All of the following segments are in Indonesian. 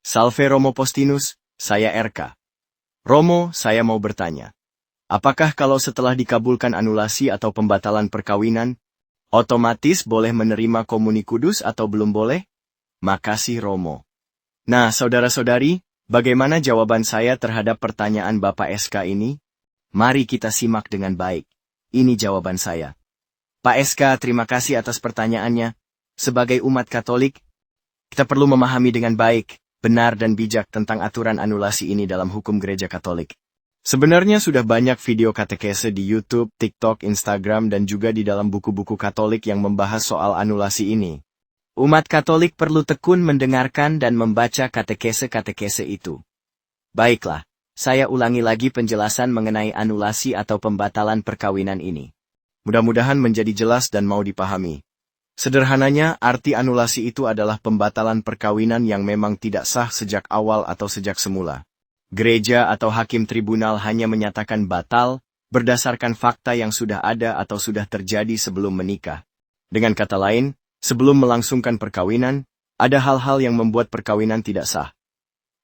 Salve Romo Postinus, saya RK. Romo, saya mau bertanya. Apakah kalau setelah dikabulkan anulasi atau pembatalan perkawinan, otomatis boleh menerima komuni kudus atau belum boleh? Makasih Romo. Nah, saudara-saudari, bagaimana jawaban saya terhadap pertanyaan Bapak SK ini? Mari kita simak dengan baik. Ini jawaban saya. Pak SK, terima kasih atas pertanyaannya. Sebagai umat Katolik, kita perlu memahami dengan baik, benar dan bijak tentang aturan anulasi ini dalam hukum Gereja Katolik. Sebenarnya sudah banyak video katekese di YouTube, TikTok, Instagram, dan juga di dalam buku-buku Katolik yang membahas soal anulasi ini. Umat Katolik perlu tekun mendengarkan dan membaca katekese-katekese itu. Baiklah, saya ulangi lagi penjelasan mengenai anulasi atau pembatalan perkawinan ini. Mudah-mudahan menjadi jelas dan mau dipahami. Sederhananya, arti anulasi itu adalah pembatalan perkawinan yang memang tidak sah sejak awal atau sejak semula. Gereja atau hakim tribunal hanya menyatakan batal berdasarkan fakta yang sudah ada atau sudah terjadi sebelum menikah. Dengan kata lain, sebelum melangsungkan perkawinan, ada hal-hal yang membuat perkawinan tidak sah.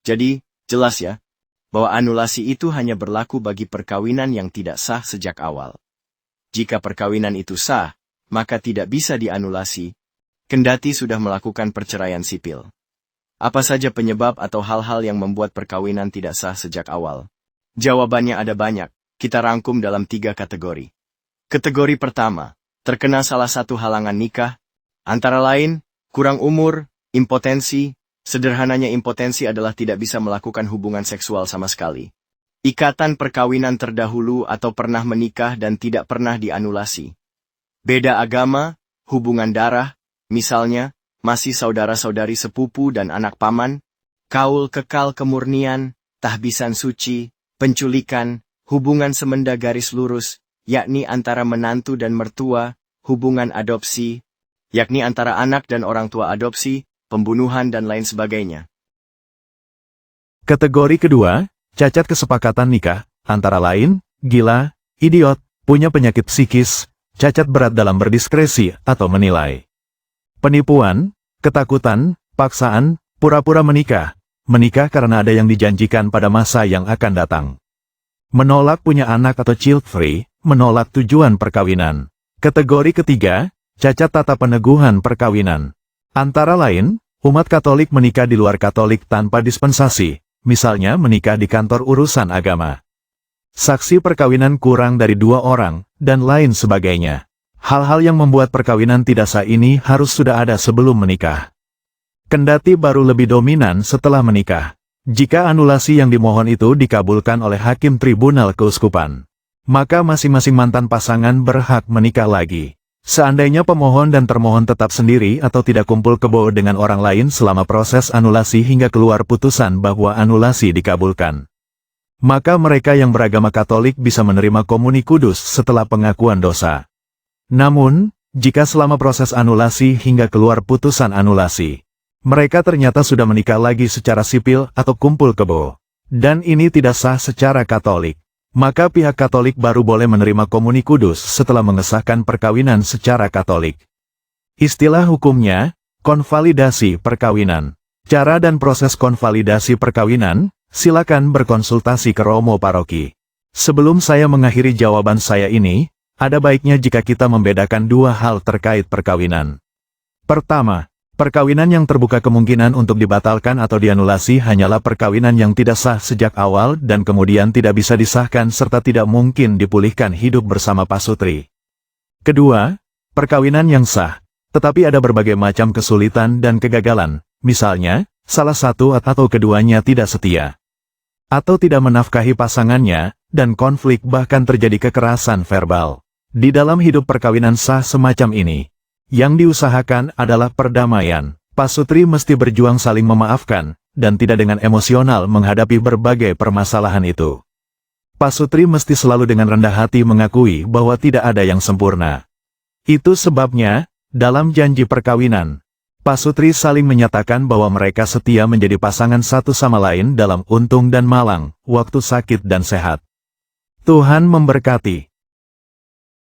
Jadi, jelas ya, bahwa anulasi itu hanya berlaku bagi perkawinan yang tidak sah sejak awal. Jika perkawinan itu sah, maka tidak bisa dianulasi, kendati sudah melakukan perceraian sipil. Apa saja penyebab atau hal-hal yang membuat perkawinan tidak sah sejak awal? Jawabannya ada banyak, kita rangkum dalam 3 kategori. Kategori pertama, terkena salah satu halangan nikah, antara lain, kurang umur, impotensi. Sederhananya impotensi adalah tidak bisa melakukan hubungan seksual sama sekali. Ikatan perkawinan terdahulu atau pernah menikah dan tidak pernah dianulasi. Beda agama, hubungan darah, misalnya, masih saudara-saudari sepupu dan anak paman, kaul kekal kemurnian, tahbisan suci, penculikan, hubungan semenda garis lurus, yakni antara menantu dan mertua, hubungan adopsi, yakni antara anak dan orang tua adopsi, pembunuhan dan lain sebagainya. Kategori kedua, cacat kesepakatan nikah, antara lain, gila, idiot, punya penyakit psikis, cacat berat dalam berdiskresi atau menilai. Penipuan, ketakutan, paksaan, pura-pura menikah karena ada yang dijanjikan pada masa yang akan datang. Menolak punya anak atau child free, menolak tujuan perkawinan. Kategori ketiga, cacat tata peneguhan perkawinan. Antara lain, umat Katolik menikah di luar Katolik tanpa dispensasi, misalnya menikah di kantor urusan agama. Saksi perkawinan kurang dari 2 orang, dan lain sebagainya. Hal-hal yang membuat perkawinan tidak sah ini harus sudah ada sebelum menikah. Kendati baru lebih dominan setelah menikah. Jika anulasi yang dimohon itu dikabulkan oleh hakim tribunal keuskupan, maka masing-masing mantan pasangan berhak menikah lagi. Seandainya pemohon dan termohon tetap sendiri atau tidak kumpul kebo dengan orang lain selama proses anulasi hingga keluar putusan bahwa anulasi dikabulkan, maka mereka yang beragama Katolik bisa menerima komuni kudus setelah pengakuan dosa. Namun, jika selama proses anulasi hingga keluar putusan anulasi, mereka ternyata sudah menikah lagi secara sipil atau kumpul kebo, dan ini tidak sah secara Katolik, maka pihak Katolik baru boleh menerima komuni kudus setelah mengesahkan perkawinan secara Katolik. Istilah hukumnya, konvalidasi perkawinan. Cara dan proses konvalidasi perkawinan, silakan berkonsultasi ke Romo Paroki. Sebelum saya mengakhiri jawaban saya ini, ada baiknya jika kita membedakan 2 hal terkait perkawinan. Pertama, perkawinan yang terbuka kemungkinan untuk dibatalkan atau dianulasi hanyalah perkawinan yang tidak sah sejak awal dan kemudian tidak bisa disahkan serta tidak mungkin dipulihkan hidup bersama pasutri. Kedua, perkawinan yang sah, tetapi ada berbagai macam kesulitan dan kegagalan, misalnya, salah satu atau keduanya tidak setia, atau tidak menafkahi pasangannya, dan konflik bahkan terjadi kekerasan verbal. Di dalam hidup perkawinan sah semacam ini, yang diusahakan adalah perdamaian. Pasutri mesti berjuang saling memaafkan, dan tidak dengan emosional menghadapi berbagai permasalahan itu. Pasutri mesti selalu dengan rendah hati mengakui bahwa tidak ada yang sempurna. Itu sebabnya, dalam janji perkawinan, pasutri saling menyatakan bahwa mereka setia menjadi pasangan satu sama lain dalam untung dan malang, waktu sakit dan sehat. Tuhan memberkati.